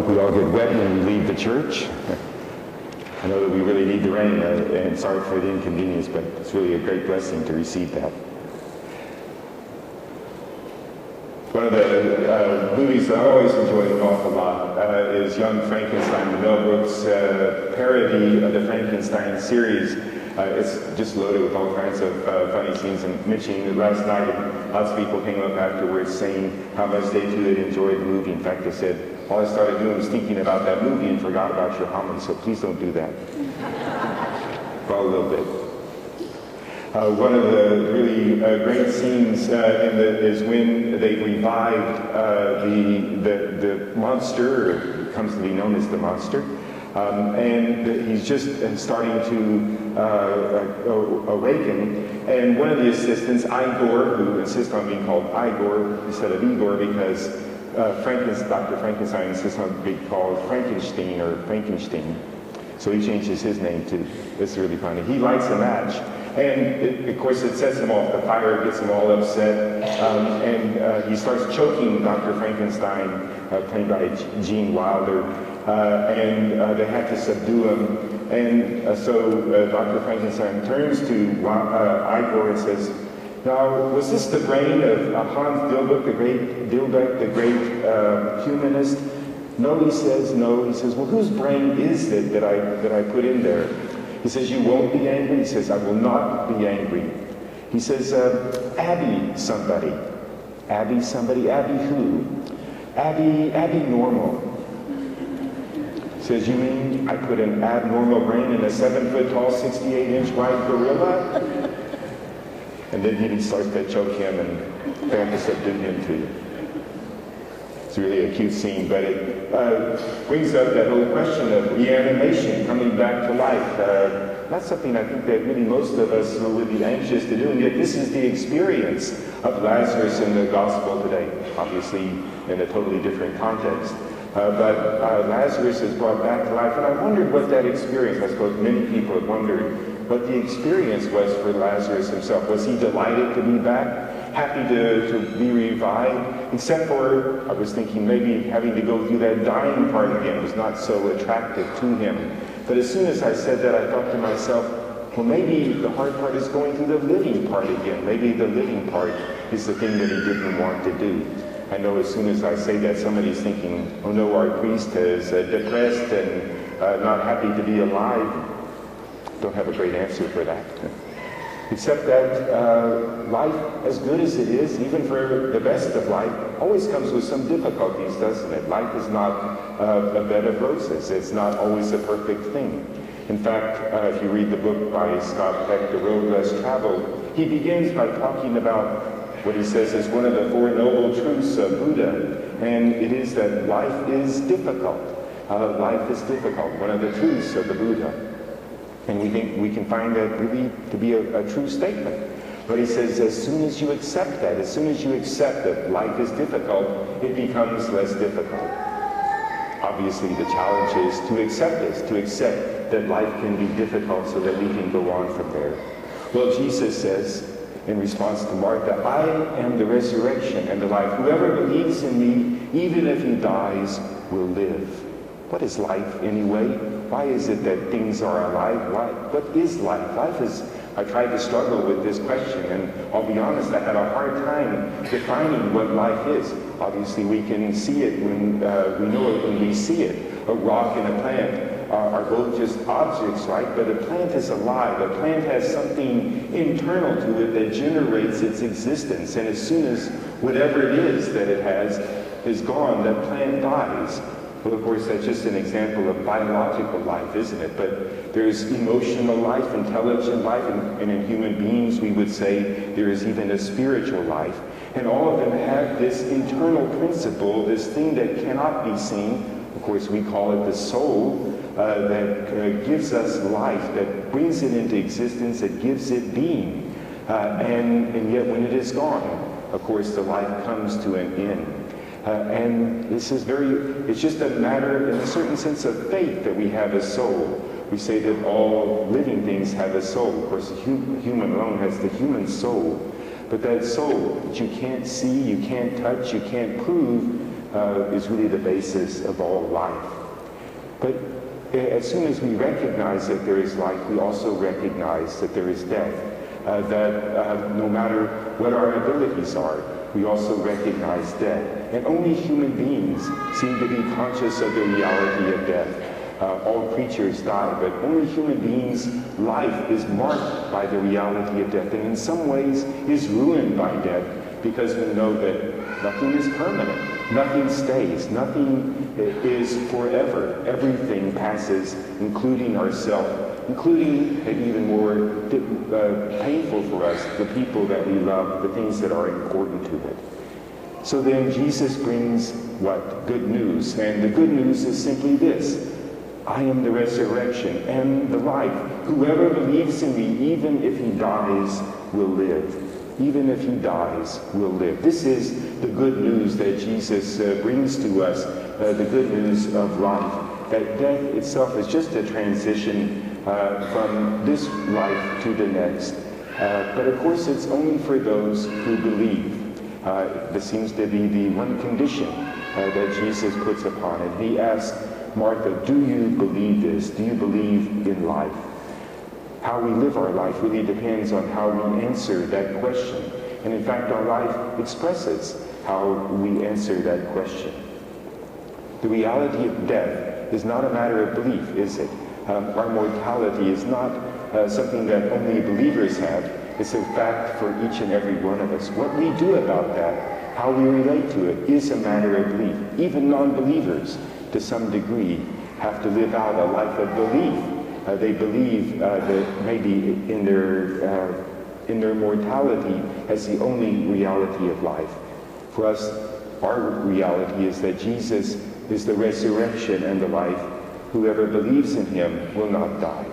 hope we all get wet when we leave the church. I know that we really need the rain, and sorry for the inconvenience, but it's really a great blessing to receive that. One of the movies that I always enjoy an awful lot is Young Frankenstein, Mel Brooks' parody of the Frankenstein series. It's just loaded with all kinds of funny scenes. And mentioning last night, lots of people came up afterwards saying how much they too had enjoyed the movie. In fact, they said, all I started doing was thinking about that movie and forgot about your homily, so please don't do that. For a little bit. One of the really great scenes is when they revived the monster, or comes to be known as the monster, and he's just starting to awaken. And one of the assistants, Igor, who insists on being called Igor instead of Igor because Dr. Frankenstein insists on being called Frankenstein or Frankenstein. So he changes his name too. It's really funny. He lights a match. And of course it sets him off. The fire gets him all upset. And he starts choking Dr. Frankenstein, played by Gene Wilder. And they have to subdue him. And so Dr. Frankenstein turns to Igor and says, now, was this the brain of Hans Dilbeck, the great humanist? No, he says, no. He says, well, whose brain is it that I put in there? He says, you won't be angry? He says, I will not be angry. He says, Abby somebody. Abby somebody? Abby who? Abby normal. He says, you mean I put an abnormal brain in a 7-foot-tall, 68-inch-wide gorilla? And then he starts to choke him and they have to subdue him too. It's really a cute scene, but it brings up that whole question of reanimation, coming back to life. That's something I think that really most of us would be anxious to do, and yet this is the experience of Lazarus in the gospel today, obviously in a totally different context. But Lazarus is brought back to life, and I wondered what that experience, I suppose many people have wondered, what the experience was for Lazarus himself. Was he delighted to be back? Happy to be revived? Except for, I was thinking maybe having to go through that dying part again was not so attractive to him. But as soon as I said that, I thought to myself, well, maybe the hard part is going through the living part again. Maybe the living part is the thing that he didn't want to do. I know as soon as I say that, somebody's thinking, oh no, our priest is depressed and not happy to be alive. Don't have a great answer for that. Except that life, as good as it is, even for the best of life, always comes with some difficulties, doesn't it? Life is not a bed of roses. It's not always a perfect thing. In fact, if you read the book by Scott Peck, The Road Less Traveled, he begins by talking about what he says is one of the Four Noble Truths of Buddha, and it is that life is difficult. Life is difficult, one of the truths of the Buddha. And we think we can find that really to be a true statement. But he says, as soon as you accept that, as soon as you accept that life is difficult, it becomes less difficult. Obviously, the challenge is to accept this, to accept that life can be difficult so that we can go on from there. Well, Jesus says, in response to Martha, I am the resurrection and the life. Whoever believes in me, even if he dies, will live. What is life anyway? Why is it that things are alive? What is life? Life is, I tried to struggle with this question, and I'll be honest, I had a hard time defining what life is. Obviously, we can see it when we know it when we see it. A rock and a plant are both just objects, right? But a plant is alive. A plant has something internal to it that generates its existence, and as soon as whatever it is that it has is gone, that plant dies. Well, of course, that's just an example of biological life, isn't it? But there's emotional life, intelligent life, and in human beings, we would say there is even a spiritual life. And all of them have this internal principle, this thing that cannot be seen. Of course, we call it the soul, that gives us life, that brings it into existence, that gives it being. And yet, when it is gone, of course, the life comes to an end. And this is it's just a matter, in a certain sense, of faith that we have a soul. We say that all living things have a soul. Of course, the human alone has the human soul. But that soul that you can't see, you can't touch, you can't prove, is really the basis of all life. But as soon as we recognize that there is life, we also recognize that there is death. That no matter what our abilities are, we also recognize death. And only human beings seem to be conscious of the reality of death. All creatures die, but only human beings' life is marked by the reality of death, and in some ways is ruined by death, because we know that nothing is permanent, nothing stays, nothing is forever. Everything passes, including ourselves, including, and even more painful for us, the people that we love, the things that are important to it. So then Jesus brings what? Good news. And the good news is simply this: I am the resurrection and the life. Whoever believes in me, even if he dies, will live. Even if he dies, will live. This is the good news that Jesus brings to us, the good news of life. That death itself is just a transition from this life to the next. But of course, it's only for those who believe. This seems to be the one condition that Jesus puts upon it. He asks Martha, do you believe this? Do you believe in life? How we live our life really depends on how we answer that question. And in fact, our life expresses how we answer that question. The reality of death is not a matter of belief, is it? Our mortality is not something that only believers have. It's a fact for each and every one of us. What we do about that, how we relate to it, is a matter of belief. Even non-believers, to some degree, have to live out a life of belief. They believe that maybe in their mortality as the only reality of life. For us, our reality is that Jesus is the resurrection and the life. Whoever believes in him will not die.